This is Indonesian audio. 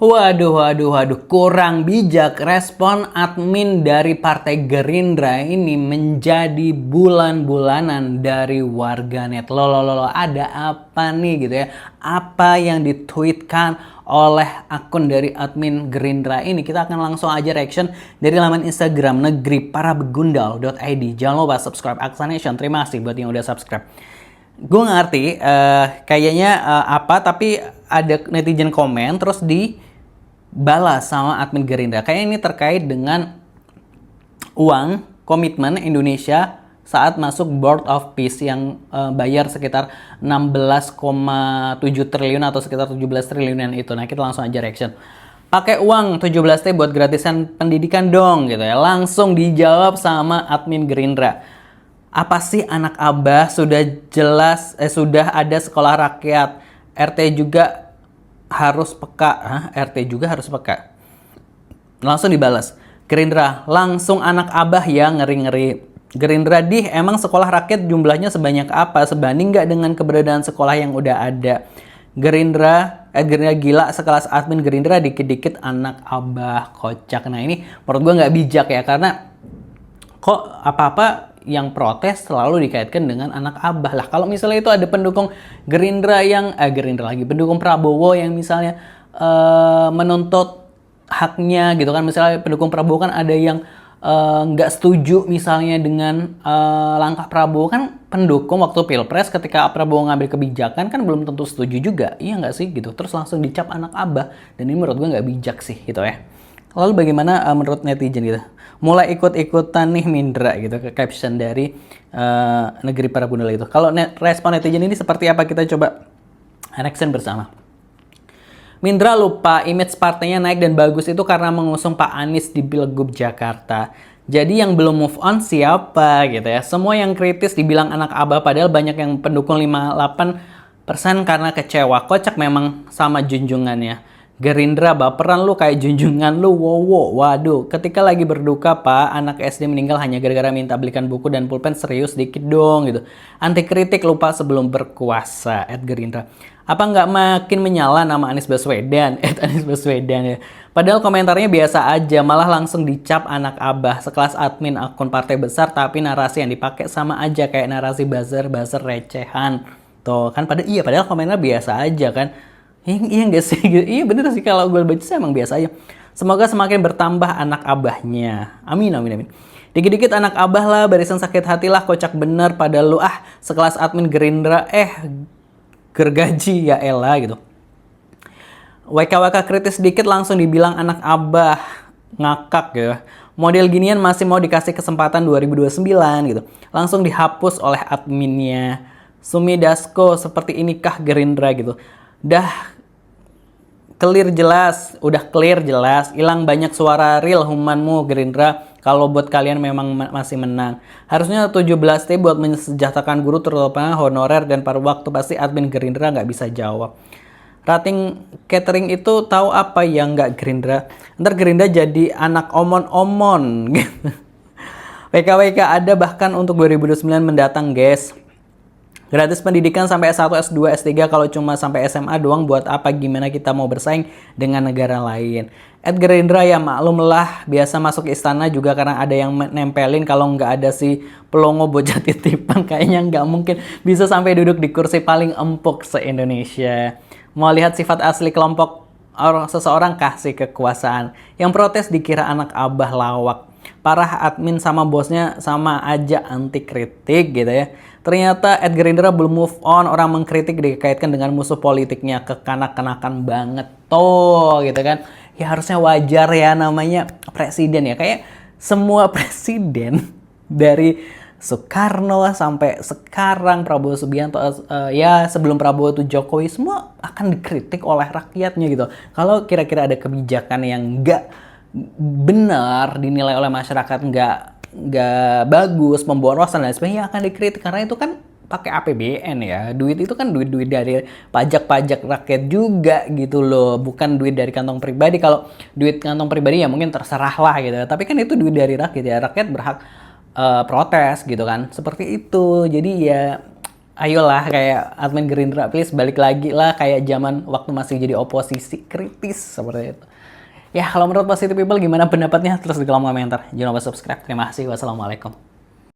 Waduh, kurang bijak respon admin dari Partai Gerindra ini menjadi bulan-bulanan dari warganet. Loh, ada apa nih gitu ya? Apa yang ditweetkan oleh akun dari admin Gerindra ini? Kita akan langsung aja reaction dari laman Instagram negeriparabegundal.id. Jangan lupa subscribe Aksa Nation. Terima kasih buat yang udah subscribe. Gue ngerti, kayaknya apa, tapi ada netizen komen terus dibalas sama admin Gerindra. Kayaknya ini terkait dengan uang komitmen Indonesia saat masuk Board of Peace yang bayar sekitar 16,7 triliun atau sekitar 17 triliunan itu. Nah, kita langsung aja reaction. Pakai uang 17T buat gratisan pendidikan dong gitu ya. Langsung dijawab sama admin Gerindra. Apa sih anak abah, sudah jelas sudah ada sekolah rakyat, RT juga harus peka. RT juga harus peka. Langsung dibalas, Gerindra, langsung anak abah ya, ngeri-ngeri. Gerindra, emang sekolah rakyat jumlahnya sebanyak apa, sebanding nggak dengan keberadaan sekolah yang udah ada? Gerindra gila, sekelas admin Gerindra dikit-dikit anak abah, kocak. Nah, ini menurut gue nggak bijak ya, karena kok apa-apa yang protes selalu dikaitkan dengan anak abah lah. Kalau misalnya itu ada pendukung Gerindra yang pendukung Prabowo yang misalnya menuntut haknya gitu kan, misalnya pendukung Prabowo kan ada yang nggak setuju misalnya dengan langkah Prabowo, kan pendukung waktu Pilpres ketika Prabowo ngambil kebijakan kan belum tentu setuju juga, iya nggak sih gitu, terus langsung dicap anak abah, dan ini menurut gue nggak bijak sih gitu ya. Lalu bagaimana menurut netizen gitu? Mulai ikut-ikutan nih Mindra gitu ke caption dari Negeri Parabegundal itu. Kalau respon netizen ini seperti apa, kita coba reaction bersama. Mindra lupa image partainya naik dan bagus itu karena mengusung Pak Anies di Pilgub Jakarta. Jadi yang belum move on siapa gitu ya. Semua yang kritis dibilang anak abah, padahal banyak yang pendukung 58% karena kecewa. Kocak memang sama junjungannya. Gerindra baperan lu kayak junjungan lu, wow. Waduh, ketika lagi berduka Pak, anak SD meninggal hanya gara-gara minta belikan buku dan pulpen, serius dikit dong gitu. Anti kritik lupa sebelum berkuasa, @Gerindra. Apa nggak makin menyala nama Anies Baswedan, @Anies Baswedan ya. Padahal komentarnya biasa aja, malah langsung dicap anak abah, sekelas admin akun partai besar, tapi narasi yang dipakai sama aja kayak narasi buzzer recehan. Tuh kan, padahal komentar biasa aja kan. Iya nggak sih? Iya bener sih, kalau gue baca sih emang biasa aja. Semoga semakin bertambah anak abahnya. Amin. Dikit-dikit anak abah lah, barisan sakit hati lah, kocak bener pada lu. Sekelas admin Gerindra, gergaji ya elah gitu. WKWK kritis dikit langsung dibilang anak abah. Ngakak ya. Model ginian masih mau dikasih kesempatan 2029 gitu. Langsung dihapus oleh adminnya. Sumi Dasko, seperti inikah Gerindra gitu. Udah clear jelas, hilang banyak suara real humanmu Gerindra. Kalau buat kalian memang masih menang. Harusnya 17T buat mensejahterakan guru terutama honorer dan paruh waktu, pasti admin Gerindra nggak bisa jawab. Rating catering itu tahu apa yang nggak Gerindra. Ntar Gerindra jadi anak omon-omon. WKWK ada bahkan untuk 2029 mendatang guys. Gratis pendidikan sampai S1, S2, S3, kalau cuma sampai SMA doang buat apa, gimana kita mau bersaing dengan negara lain. Gerindra ya maklum lah, biasa masuk istana juga karena ada yang nempelin, kalau nggak ada si pelongo bocah titipan kayaknya nggak mungkin bisa sampai duduk di kursi paling empuk se-Indonesia. Mau lihat sifat asli kelompok seseorang, kasih kekuasaan. Yang protes dikira anak abah lawak. Parah, admin sama bosnya sama aja anti kritik gitu ya. Ternyata Gerindra belum move on, orang mengkritik dikaitkan dengan musuh politiknya, kekanak-kanakan banget tuh gitu kan. Ya harusnya wajar ya, namanya presiden ya. Kayak semua presiden dari Soekarno sampai sekarang Prabowo Subianto, ya sebelum Prabowo itu Jokowi, semua akan dikritik oleh rakyatnya gitu. Kalau kira-kira ada kebijakan yang nggak benar, dinilai oleh masyarakat nggak bagus, pemborosan dan sebagainya, akan dikritik karena itu kan pakai APBN ya. Duit itu kan duit dari pajak-pajak rakyat juga gitu loh, bukan duit dari kantong pribadi. Kalau duit kantong pribadi ya mungkin terserah lah gitu. Tapi kan itu duit dari rakyat ya, rakyat berhak protes gitu kan. Seperti itu. Jadi ya ayolah kayak admin Gerindra, please balik lagi lah kayak zaman waktu masih jadi oposisi kritis seperti itu. Ya, kalau menurut Positive People gimana pendapatnya? Terus di kolom komentar. Jangan lupa subscribe. Terima kasih. Wassalamualaikum.